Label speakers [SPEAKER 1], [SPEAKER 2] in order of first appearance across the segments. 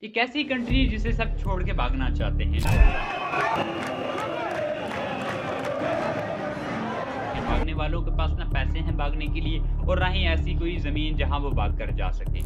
[SPEAKER 1] एक ऐसी कंट्री जिसे सब छोड़ के भागना चाहते हैं। भागने वालों के पास ना पैसे हैं भागने के लिए और ना ही ऐसी कोई ज़मीन जहाँ वो भाग कर जा सके।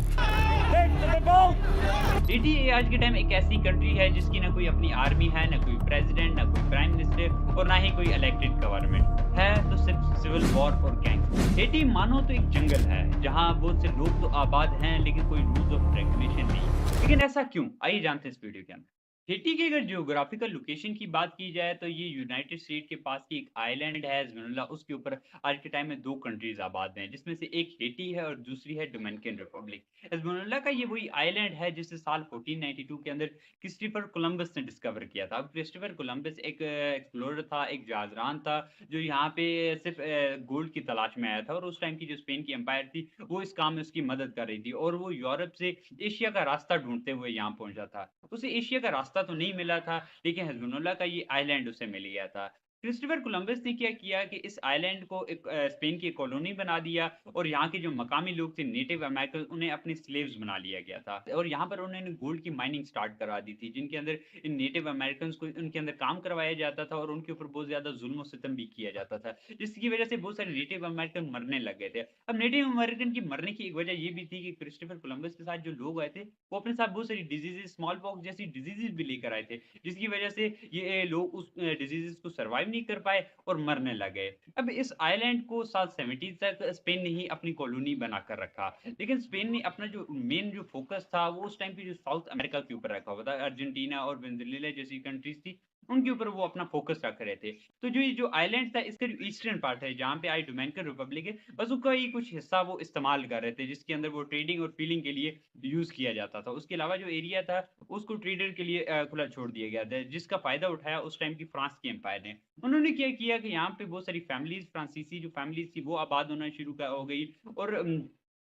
[SPEAKER 1] इंडिया आज के टाइम एक ऐसी कंट्री है जिसकी ना कोई अपनी आर्मी है, ना कोई प्रेसिडेंट, ना कोई प्राइम मिनिस्टर और ना ही कोई इलेक्टेड गवर्नमेंट। है तो सिर्फ सिविल वॉर और गैंग। हेटी मानो तो एक जंगल है, जहाँ बहुत से लोग तो आबाद हैं लेकिन कोई रूल्स ऑफ रेगुलेशन नहीं। लेकिन ऐसा क्यों? आइए जानते हैं इस वीडियो के अंदर। हेटी की अगर जियोग्राफिकल लोकेशन की बात की जाए तो ये यूनाइटेड स्टेट के पास की एक आइलैंड है वेनेजुला, उसके ऊपर आज के टाइम में 2 कंट्रीज़ आबाद हैं, जिसमें से एक हेटी है और दूसरी है डोमिनिकन रिपब्लिक। वेनेजुला का ये वही आइलैंड है जिसे साल 1492 के अंदर क्रिस्टोफर कोलंबस ने डिस्कवर किया था। अब क्रिस्टोफर कोलंबस एक एक्सप्लोरर था, एक जहाज़रान था, जो यहाँ पे सिर्फ़ गोल्ड की तलाश में आया था और उस टाइम की जो स्पेन की एम्पायर थी, वो इस काम में उसकी मदद कर रही थी और वो यूरोप से एशिया का रास्ता ढूँढते हुए यहाँ पहुँचा था। उसे एशिया का रास्ता तो नहीं मिला था, लेकिन हिस्पैनियोला का ये आइलैंड उसे मिल गया था। क्रिस्टोफर कोलंबस ने क्या किया कि इस आइलैंड को एक स्पेन की कॉलोनी बना दिया और यहाँ के जो मकामी लोग थे नेटिव अमेरिकन उन्हें अपने स्लेव्स बना लिया गया था और यहाँ पर उन्होंने गोल्ड की माइनिंग स्टार्ट करवा दी थी, जिनके अंदर इन नेटिव अमेरिकन को उनके अंदर काम करवाया जाता था और उनके ऊपर बहुत ज्यादा जुल्म और सितम भी किया जाता था, जिसकी वजह से बहुत सारे नेटिव अमेरिकन मरने लग गए थे। अब नेटिव अमेरिकन की मरने की एक वजह ये भी थी कि क्रिस्टोफर कोलंबस के साथ जो लोग आए थे वो अपने साथ बहुत सारी डिजीजेस, स्मॉल पॉक्स जैसी डिजीजेस भी लेकर आए थे, जिसकी वजह से ये लोग उस डिजीजेस को सर्वाइव नहीं कर पाए और मरने लगे। अब इस आइलैंड को साल 70 तक स्पेन ने ही अपनी कॉलोनी बनाकर रखा। लेकिन स्पेन ने अपना जो मेन जो फ़ोकस था वो उस टाइम पे जो साउथ अमेरिका के ऊपर रखा हुआ था। अर्जेंटीना और वेनेज़ुएला जैसी कंट्रीज़ थी, उनके ऊपर वो अपना फ़ोकस रख रहे थे। तो जो ये जो आइलैंड था इसका जो ईस्टर्न पार्ट है जहाँ पे आई डोमिनिकन रिपब्लिक है, बस उसका ही कुछ हिस्सा वो इस्तेमाल कर रहे थे, जिसके अंदर वो ट्रेडिंग और फीलिंग के लिए यूज़ किया जाता था। उसके अलावा जो एरिया था उसको ट्रेडर के लिए खुला छोड़ दिया गया था, जिसका फ़ायदा उठाया उस टाइम की फ्रांस की एम्पायर ने। उन्होंने क्या किया कि यहाँ पे बहुत सारी फैमिलीज़, फ्रांसीसी जो फैमिलीज़ थी वो आबाद होना शुरू हो गई और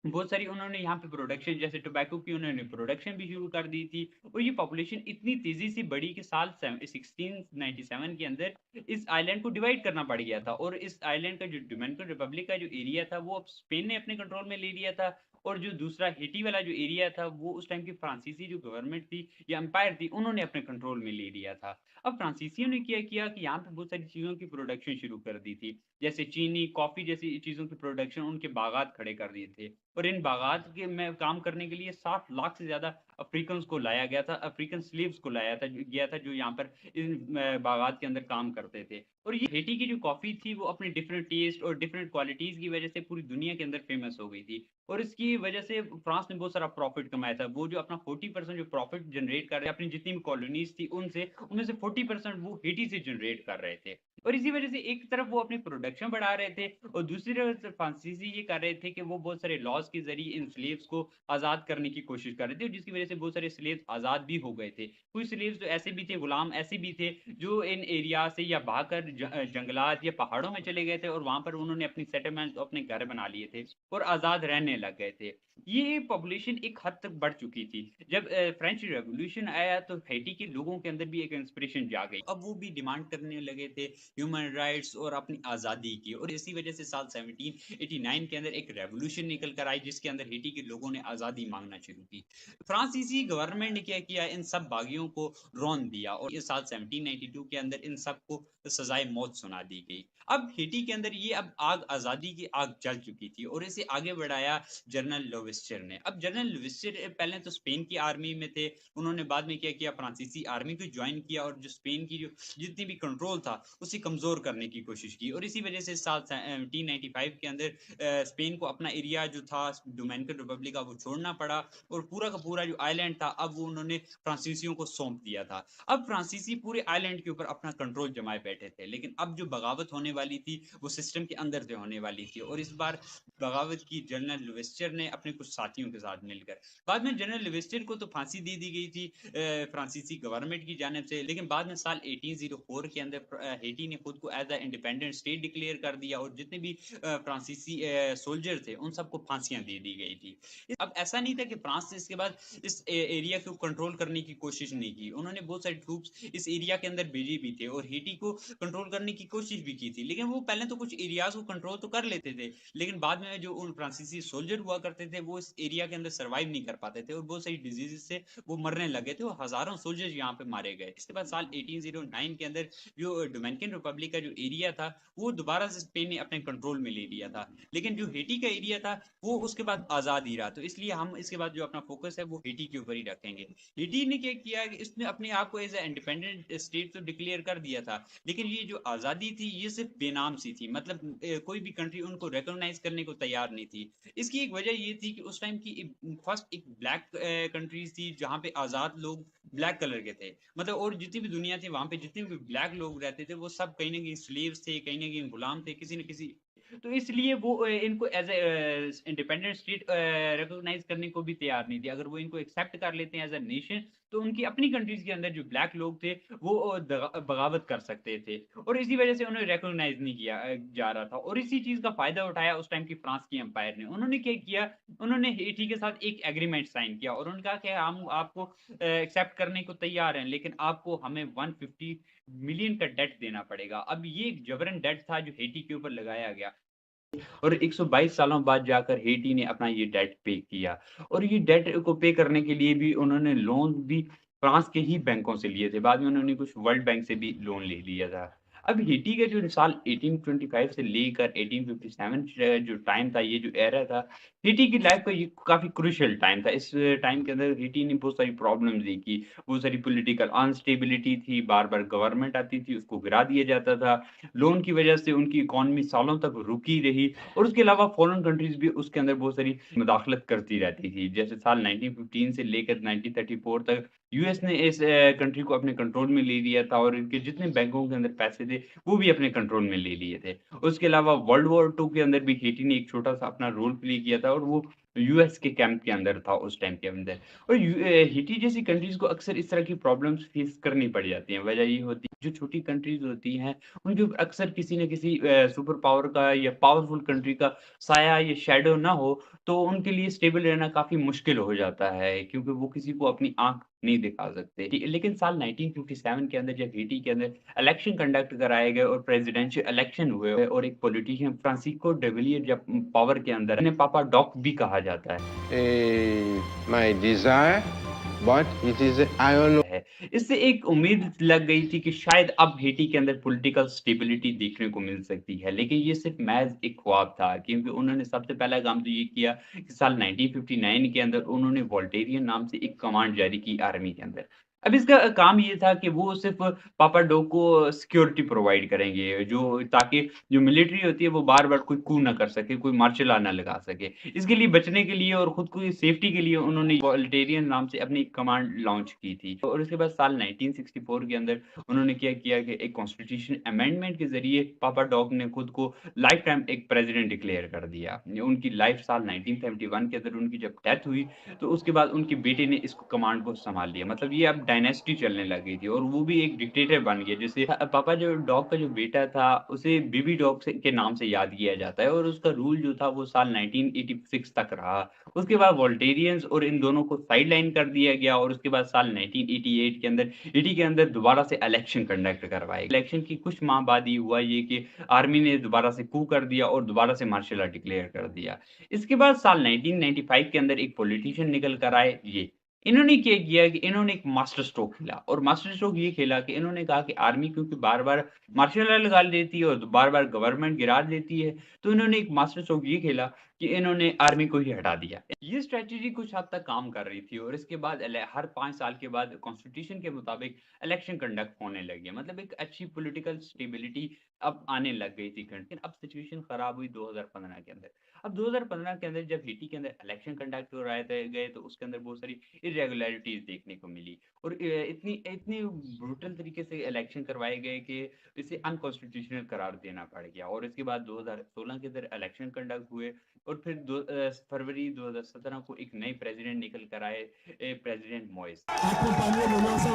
[SPEAKER 1] बहुत सारी उन्होंने यहाँ पे प्रोडक्शन जैसे टोबैको की उन्होंने प्रोडक्शन भी शुरू कर दी थी और ये पॉपुलेशन इतनी तेज़ी से बढ़ी कि साल 1697 के अंदर इस आइलैंड को डिवाइड करना पड़ गया था और इस आइलैंड का जो डोमिनिकन रिपब्लिक का जो एरिया था वो अब स्पेन ने अपने कंट्रोल में ले लिया था और जो दूसरा हेटी वाला जो एरिया था वो उस टाइम की फ्रांसीसी जो गवर्नमेंट थी या एम्पायर थी उन्होंने अपने कंट्रोल में ले लिया था। अब फ्रांसीसियों ने क्या किया कि यहाँ पे बहुत सारी चीज़ों की प्रोडक्शन शुरू कर दी थी, जैसे चीनी, कॉफ़ी जैसी चीज़ों की प्रोडक्शन उनके बागात खड़े कर दिए थे और इन बागात के में काम करने के लिए 60 लाख से ज़्यादा अफ्रीकन्स को लाया गया था, अफ्रीकन स्लेव्स को लाया था गया था जो यहाँ पर इन बागात के अंदर काम करते थे। और ये हेटी की जो कॉफ़ी थी वो अपने डिफरेंट टेस्ट और डिफरेंट क्वालिटीज़ की वज़ह से पूरी दुनिया के अंदर फ़ेमस हो गई थी और इसकी वज़ह से फ्रांस ने बहुत सारा प्रॉफ़िट कमाया था। वो जो अपना 40% जो प्रॉफ़िट जनरेट कर रहे अपनी जितनी भी कॉलोनीज़ थी उनसे, उनमें से 40% वो हेटी से जनरेट कर रहे थे। और इसी वज़ह से एक तरफ वो अपनी प्रोडक्शन बढ़ा रहे थे और दूसरी तरफ से फ्रांसीसी ये कर रहे थे कि वो बहुत सारे लॉज़ के ज़रिए इन स्लेव्स को आज़ाद करने की कोशिश कर रहे थे, जिसकी वज़ह से बहुत सारे स्लेव्स आज़ाद भी हो गए थे। कुछ स्लेव्स तो ऐसे भी थे, गुलाम ऐसे भी थे, जो इन एरिया से या भागकर जंगलात या पहाड़ों में चले गए थे और वहाँ पर उन्होंने अपनी सेटलमेंट, अपने घर बना लिए थे और आज़ाद रहने लग गए थे। ये पॉपुलेशन एक हद तक बढ़ चुकी थी। जब फ्रेंच रेवोल्यूशन आया तो हैटी के लोगों के अंदर भी एक इंस्पिरेशन जाग गई। अब वो भी डिमांड करने लगे थे ह्यूमन राइट्स और अपनी आज़ादी की और इसी वजह से साल 1789 के अंदर एक रेवोल्यूशन निकल कर आई जिसके अंदर हैटी के लोगों ने आज़ादी मांगना शुरू की। फ्रांसीसी गवर्नमेंट ने क्या किया, इन सब बागियों को रौंद दिया और इस साल 1792 के अंदर इन सबको सजाए मौत सुना दी गई। अब हेटी के अंदर ये अब आग, आज़ादी की आग जल चुकी थी और इसे आगे बढ़ाया जनरल लोवेस्चर ने। अब जनरल लोवेस्चर पहले तो स्पेन की आर्मी में थे, उन्होंने बाद में क्या किया, फ्रांसीसी आर्मी को ज्वाइन किया और जो स्पेन की जो जितनी भी कंट्रोल था उसे कमज़ोर करने की कोशिश की और इसी वजह से साल 1795 के अंदर स्पेन को अपना एरिया जो था डोमिनिकन रिपब्लिक का वो छोड़ना पड़ा और पूरा का पूरा जो आइलैंड था अब वो उन्होंने फ्रांसीसियों को सौंप दिया था। अब फ्रांसीसी पूरे आइलैंड के ऊपर अपना कंट्रोल जमाए बैठे थे, लेकिन अब जो बगावत होने वाली थी वो सिस्टम के अंदर से होने वाली थी और इस बार बगावत की जनरल लिविस्टर ने अपने कुछ साथियों के साथ मिलकर। बाद में जनरल लिविस्टर को तो फांसी दे दी गई थी फ्रांसीसी गवर्नमेंट की जानिब से, लेकिन बाद में साल 1804 के अंदर हेटी ने खुद को as a independent state declare कर दिया और जितने भी फ्रांसीसी सोल्जर थे उन सबको फांसियां दे दी गई थी। अब ऐसा नहीं था कि फ्रांस ने इसके बाद इस एरिया को कंट्रोल करने की कोशिश नहीं की, उन्होंने बहुत सारे ट्रूप्स इस एरिया के अंदर भेजे भी थे और हेटी को कंट्रोल करने की कोशिश भी की थी, लेकिन वो पहले तो कुछ एरियाज को कंट्रोल तो कर लेते थे, लेकिन बाद में जो उन फ्रांसीसी सोल्जर हुआ करते थे वो इस एरिया के अंदर सर्वाइव नहीं कर पाते थे और बहुत सारी डिजीजेस से वो मरने लगे थे और हजारों सोल्जर्स यहाँ पे मारे गए। इसके बाद साल 1809 के अंदर जो डोमिनिकन रिपब्लिक का जो एरिया था वो दोबारा से स्पेन ने अपने कंट्रोल में ले लिया था, लेकिन जो हेटी का एरिया था वो उसके बाद आजाद ही रहा। तो इसलिए हम इसके बाद जो अपना फोकस है वो हेटी के ऊपर ही रखेंगे। हेटी ने क्या किया कि इसने अपने आप को एज ए इंडिपेंडेंट स्टेट तो डिक्लेयर कर दिया था, लेकिन ये जो आज़ादी थी ये सिर्फ बेनाम सी थी, मतलब कोई भी कंट्री उनको रिकॉग्नाइज करने को तैयार नहीं थी। इसकी एक वजह ये थी कि उस टाइम की फर्स्ट एक ब्लैक कंट्रीज थी जहाँ पे आज़ाद लोग ब्लैक कलर के थे, मतलब और जितनी भी दुनिया थी वहाँ पे जितने भी ब्लैक लोग रहते थे वो सब कहीं ना कहीं स्लेव्स थे, कहीं ना कहीं गुलाम थे किसी न किसी। तो इसलिए वो इनको as a independent state recognise करने को भी तैयार नहीं थे। अगर वो इनको एक्सेप्ट कर लेते हैं एज अ नेशन तो उनकी अपनी कंट्रीज के अंदर जो ब्लैक लोग थे वो बगावत कर सकते थे और इसी वजह से उन्हें रिकॉग्नाइज नहीं किया जा रहा था। और इसी चीज का फायदा उठाया उस टाइम की फ्रांस की एम्पायर ने। उन्होंने क्या किया, उन्होंने हेटी के साथ एक एग्रीमेंट साइन किया और उन्होंने कहा कि हम आपको एक्सेप्ट करने को तैयार हैं, लेकिन आपको हमें 150 मिलियन का डेट देना पड़ेगा। अब ये एक जबरन डेट था जो हेटी के ऊपर लगाया गया और 122 सालों बाद जाकर हेटी ने अपना ये डेट पे किया और ये डेट को पे करने के लिए भी उन्होंने लोन भी फ्रांस के ही बैंकों से लिए थे। बाद में उन्होंने कुछ वर्ल्ड बैंक से भी लोन ले लिया था। अब हेटी का जो साल 1825 से लेकर 1857 जो टाइम था, ये जो एरा था, हेटी की लाइफ का ये काफ़ी क्रूशियल टाइम था। इस टाइम के अंदर हेटी ने बहुत सारी प्रॉब्लम्स देखी, बहुत सारी पॉलिटिकल अनस्टेबिलिटी थी, बार-बार गवर्नमेंट आती थी, उसको गिरा दिया जाता था। लोन की वजह से उनकी इकॉनमी सालों तक रुकी रही और उसके अलावा फॉरेन कंट्रीज़ भी उसके अंदर बहुत सारी मुदाखलत करती रहती थी। जैसे साल 1915 से लेकर 1934 तक यूएस ने इस कंट्री को अपने कंट्रोल में ले लिया था और इनके जितने बैंकों के अंदर पैसे थे, वो भी अपने कंट्रोल में ले लिए थे। उसके अलावा वर्ल्ड वॉर 2 के अंदर भी हेटी ने एक छोटा-सा अपना रोल प्ले किया था और वो यूएस के कैंप के अंदर था उस टाइम के अंदर। और हेटी जैसी कंट्रीज़ को अक्सर इस तरह की प्रॉब्लम्स फेस करनी पड़ जाती हैं। वजह ये होती है जो छोटी कंट्रीज़ होती हैं उनके ऊपर अक्सर किसी न किसी सुपर पावर का या पावरफुल कंट्री का साया या शैडो ना हो, तो उनके लिए स्टेबल रहना काफ़ी मुश्किल हो जाता है, क्योंकि वो किसी को अपनी आँख नहीं दिखा सकते। लेकिन साल 1957 के अंदर जब हेटी के अंदर इलेक्शन कंडक्ट कराए गए और प्रेसिडेंशियल इलेक्शन हुए और एक पॉलिटिशियन फ्रांसिस्को डिविलियर जब पावर के अंदर, इन्हें पापा डॉक भी कहा जाता
[SPEAKER 2] My desire, but it is iron.
[SPEAKER 1] है। इससे एक उम्मीद लग गई थी कि शायद अब हेटी के अंदर पॉलिटिकल स्टेबिलिटी देखने को मिल सकती है, लेकिन ये सिर्फ महज़ एक ख्वाब था, क्योंकि उन्होंने सबसे पहला काम तो ये किया कि साल 1959 के अंदर उन्होंने वोल्टेरियन नाम से एक कमांड जारी की आर्मी के अंदर। अब इसका काम ये था कि वो सिर्फ पापा डोग को सिक्योरिटी प्रोवाइड करेंगे, जो ताकि जो मिलिट्री होती है वो बार-बार कोई कू ना कर सके, कोई मार्शल लॉ ना लगा सके। इसके लिए बचने के लिए और खुद को सेफ्टी के लिए उन्होंने वॉल्टेरियन नाम से अपनी एक कमांड लॉन्च की थी। और उसके बाद साल 1964 के अंदर उन्होंने क्या किया कि एक कॉन्स्टिट्यूशन अमेंडमेंट के ज़रिए पापा डॉग ने खुद को लाइफ टाइम एक प्रेज़िडेंट डिक्लेयर कर दिया। उनकी लाइफ साल 1971 के अंदर उनकी जब डेथ हुई, तो उसके बाद उनके बेटे ने इसको कमांड को सँभाल लिया। मतलब ये अब डायनेस्टी चलने लग गई थी और वो भी एक डिक्टेटर बन गया। जैसे पापा जो डॉग का जो बेटा था, उसे बेबी डॉग से के नाम से याद किया जाता है और उसका रूल जो था वो साल 1986 तक रहा। उसके बाद वोल्टेरियंस और इन दोनों को साइडलाइन कर दिया गया और उसके बाद साल 1988 के अंदर हेटी के अंदर दोबारा से इलेक्शन कंडक्ट करवाए। इलेक्शन की कुछ माह बाद ही हुआ ये कि आर्मी ने दोबारा से कू कर दिया और दोबारा से मार्शल लॉ डिक्लेयर कर दिया। इसके बाद साल 1995 के अंदर एक पॉलिटिशियन निकल कर आए ये। इन्होंने क्या किया कि इन्होंने एक मास्टर स्ट्रोक खेला और मास्टर स्ट्रोक ये खेला कि इन्होंने कहा कि आर्मी क्योंकि बार-बार मार्शल लॉ लगा देती है और बार-बार गवर्नमेंट गिरा देती है, तो इन्होंने एक मास्टर स्ट्रोक ये खेला कि इन्होंने आर्मी को ही हटा दिया। ये स्ट्रैटेजी कुछ हद तक काम कर रही थी और इसके बाद हर 5 साल के बाद कॉन्स्टिट्यूशन के मुताबिक इलेक्शन कंडक्ट होने लगे। मतलब एक अच्छी पॉलिटिकल स्टेबिलिटी अब आने लग गई थी। लेकिन अब सिचुएशन खराब हुई 2015 के अंदर। अब 2015 के अंदर जब हेटी के अंदर इलेक्शन कंडक्ट हो रहे थे गए तो उसके अंदर बहुत सारी इरेगुलरिटीज़ देखने को मिली और इतनी इतनी ब्रूटल तरीके से इलेक्शन करवाए गए कि इसे अनकॉन्स्टिट्यूशनल करार देना पड़ गया। और इसके बाद 2016 के अंदर इलेक्शन कंडक्ट हुए और फिर फरवरी 2017 को एक नए प्रेसिडेंट निकल कर आए, president Moise.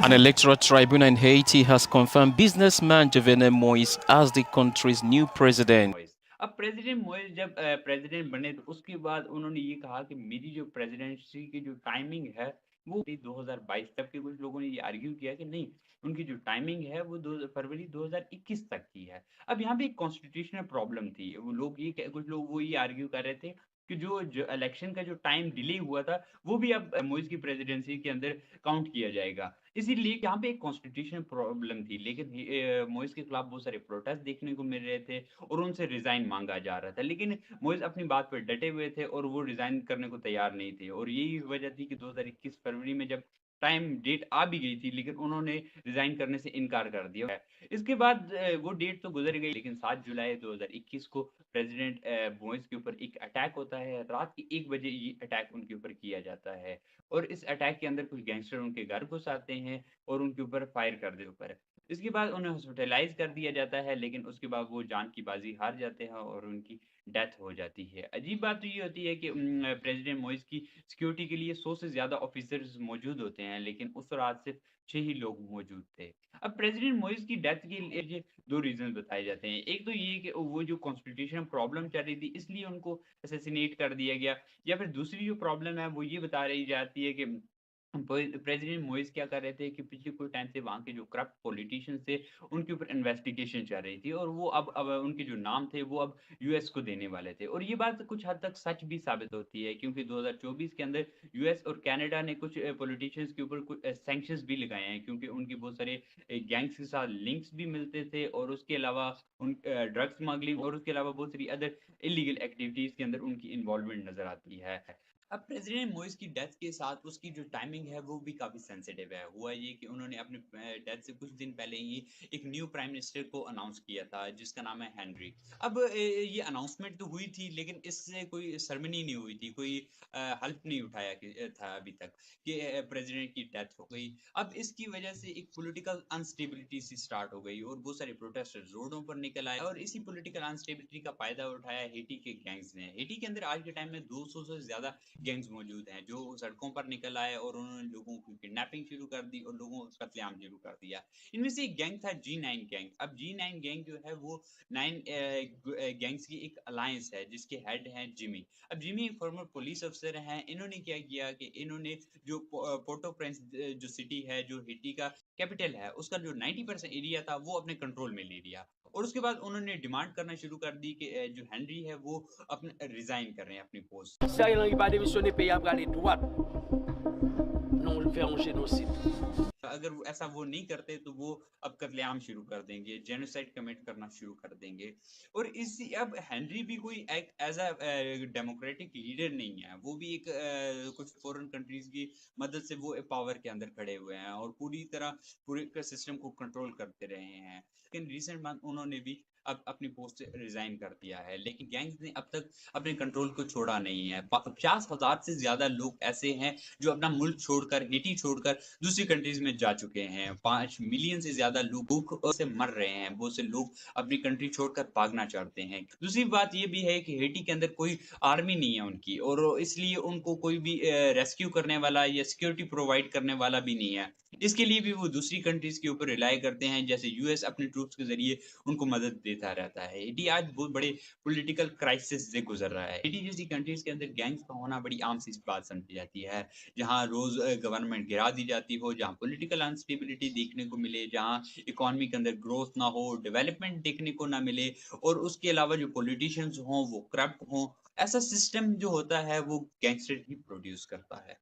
[SPEAKER 3] An electoral tribunal in Haiti has confirmed businessman Jovenel Moïse as the country's new president.
[SPEAKER 1] Moise. अब प्रेसिडेंट मोइस जब प्रेसिडेंट बने तो उसके बाद उन्होंने ये कहा कि मेरी जो प्रेसिडेंसी की जो टाइमिंग है वो 2022 तक के। कुछ लोगों ने ये आर्ग्यू किया कि नहीं, उनकी जो टाइमिंग है वो फरवरी 2021 तक की है। अब यहाँ पे एक कॉन्स्टिट्यूशनल प्रॉब्लम थी। वो लोग कुछ लोग वो ये आर्ग्यू कर रहे थे कि जो इलेक्शन का जो टाइम डिले हुआ था वो भी अब मोइस की प्रेसिडेंसी के अंदर काउंट किया जाएगा। इसीलिए यहाँ पे एक कॉन्स्टिट्यूशनल प्रॉब्लम थी, लेकिन मोइस के खिलाफ बहुत सारे प्रोटेस्ट देखने को मिल रहे थे और उनसे रिजाइन मांगा जा रहा था। लेकिन मोइस अपनी बात पर डटे हुए थे और वो रिजाइन करने को तैयार नहीं थे, और यही वजह थी कि 2021 फरवरी में जब टाइम डेट आ भी गई थी, लेकिन उन्होंने रिजाइन करने से इनकार कर दिया। इसके बाद वो डेट तो गुजर गई, लेकिन 7 जुलाई 2021 को प्रेसिडेंट मोइस के ऊपर एक अटैक होता है। रात के 1 बजे ये अटैक उनके ऊपर किया जाता है, और इस अटैक के अंदर कुछ गैंगस्टर उनके घर घुस आते हैं और उनके ऊपर फायर कर देते ऊपर। इसके बाद उन्हें हॉस्पिटलाइज कर दिया जाता है, लेकिन उसके बाद वो जान की बाजी हार जाते हैं और उनकी डेथ हो जाती है। अजीब बात तो ये होती है कि प्रेसिडेंट मोइस की सिक्योरिटी के लिए 100 से ज़्यादा ऑफिसर्स मौजूद होते हैं, लेकिन उस रात सिर्फ 6 ही लोग मौजूद थे। अब प्रेसिडेंट मोइस की डेथ के लिए 2 रीज़न बताए जाते हैं। एक तो ये कि वो जो कॉन्स्टिट्यूशनल प्रॉब्लम चल रही थी इसलिए उनको असैसिनेट कर दिया गया, या फिर दूसरी जो प्रॉब्लम है वो ये बता रही जाती है कि प्रेसिडेंट मोइस क्या कर रहे थे कि पिछले कुछ टाइम से वहाँ के जो करप्ट पॉलिटिशियंस थे उनके ऊपर इन्वेस्टिगेशन चल रही थी, और वो अब उनके जो नाम थे वो अब यूएस को देने वाले थे। और ये बात कुछ हद तक सच भी साबित होती है, क्योंकि 2024 के अंदर यूएस और कनाडा ने कुछ पॉलिटिशियंस के ऊपर कुछ सैंक्शंस भी लगाए हैं, क्योंकि उनके बहुत सारे गैंग्स के साथ लिंक्स भी मिलते थे, और उसके अलावा उन ड्रग स्मगलिंग और उसके अलावा बहुत सारी अदर इलीगल एक्टिविटीज के अंदर उनकी इन्वॉल्वमेंट नजर आती है। अब प्रेसिडेंट मोइस की डेथ के साथ उसकी जो टाइमिंग है वो भी काफी सेंसिटिव है। हुआ ये कि उन्होंने अपने डेथ से कुछ दिन पहले ही एक न्यू प्राइम मिनिस्टर को अनाउंस किया था, जिसका नाम है हेनरी। अब ये अनाउंसमेंट तो हुई थी, लेकिन इससे कोई सेरेमनी नहीं हुई थी, कोई हल्फ नहीं उठाया था अभी तक कि प्रेसिडेंट की डेथ हो गई। अब इसकी वजह से एक पॉलिटिकल अनस्टेबिलिटी सी स्टार्ट हो गई और बहुत सारे प्रोटेस्टर्स रोडों पर निकल आए, और इसी पॉलिटिकल अनस्टेबिलिटी का फायदा उठाया हेटी के गैंग्स ने। हेटी के अंदर आज के टाइम में 200 से ज्यादा गैंग्स मौजूद हैं जो सड़कों पर निकल आए और उन्होंने लोगों की किडनैपिंग शुरू कर दी और लोगों को कत्लेआम शुरू कर दिया। इनमें से एक गैंग था G9 गैंग। अब G9 गैंग जो है वो 9 गैंग्स की एक अलायंस है जिसके हेड हैं जिमी। अब जिमी एक फॉर्मर पुलिस अफसर हैं। इन्होंने क्या किया कि इन्होंने जो पोर्टो प्रिंस जो सिटी है, जो हेटी का कैपिटल है, उसका जो 90% एरिया था वो अपने कंट्रोल में ले लिया, और उसके बाद उन्होंने डिमांड करना शुरू कर दी कि जो हेनरी है वो अपने रिजाइन कर रहे हैं अपनी पोस्ट। अगर ऐसा वो नहीं करते तो वो अब कत्लेआम शुरू कर देंगे, जेनोसाइड कमिट करना शुरू कर देंगे। और इसी अब हेनरी भी कोई एज अ डेमोक्रेटिक लीडर नहीं है, वो भी एक कुछ फॉरेन कंट्रीज की मदद से वो पावर के अंदर खड़े हुए हैं और पूरी तरह पूरे सिस्टम को कंट्रोल करते रहे हैं। लेकिन रिसेंट मंथ उन्होंने भी अब अपनी पोस्ट से रिजाइन कर दिया है, लेकिन गैंग्स ने अब तक अपने कंट्रोल को छोड़ा नहीं है। 50,000 से ज्यादा लोग ऐसे हैं जो अपना मुल्क छोड़कर, हेटी छोड़कर दूसरी कंट्रीज में जा चुके हैं। 5 मिलियन से ज्यादा लोग भूख से मर रहे हैं। बहुत से लोग अपनी कंट्री छोड़कर भागना चाहते हैं। दूसरी बात ये भी है कि हेटी के अंदर कोई आर्मी नहीं है उनकी, और इसलिए उनको कोई भी रेस्क्यू करने वाला या सिक्योरिटी प्रोवाइड करने वाला भी नहीं है। इसके लिए भी वो दूसरी कंट्रीज के ऊपर रिलाई करते हैं, जैसे यूएस अपने ट्रूप्स के जरिए उनको मदद देता रहता है। हेटी आज बहुत बड़े पॉलिटिकल क्राइसिस से गुजर रहा है। हेटी जैसी कंट्रीज के अंदर गैंग्स का होना बड़ी आम सी बात समझी जाती है, जहाँ रोज गवर्नमेंट गिरा दी जाती हो, जहाँ पॉलिटिकल अनस्टेबिलिटी देखने को मिले, जहाँ इकोनॉमी के अंदर ग्रोथ ना हो, डेवलपमेंट देखने को ना मिले, और उसके अलावा जो पॉलिटिशियंस हों वो करप्ट हों। ऐसा सिस्टम जो होता है वो गैंगस्टर ही प्रोड्यूस करता है।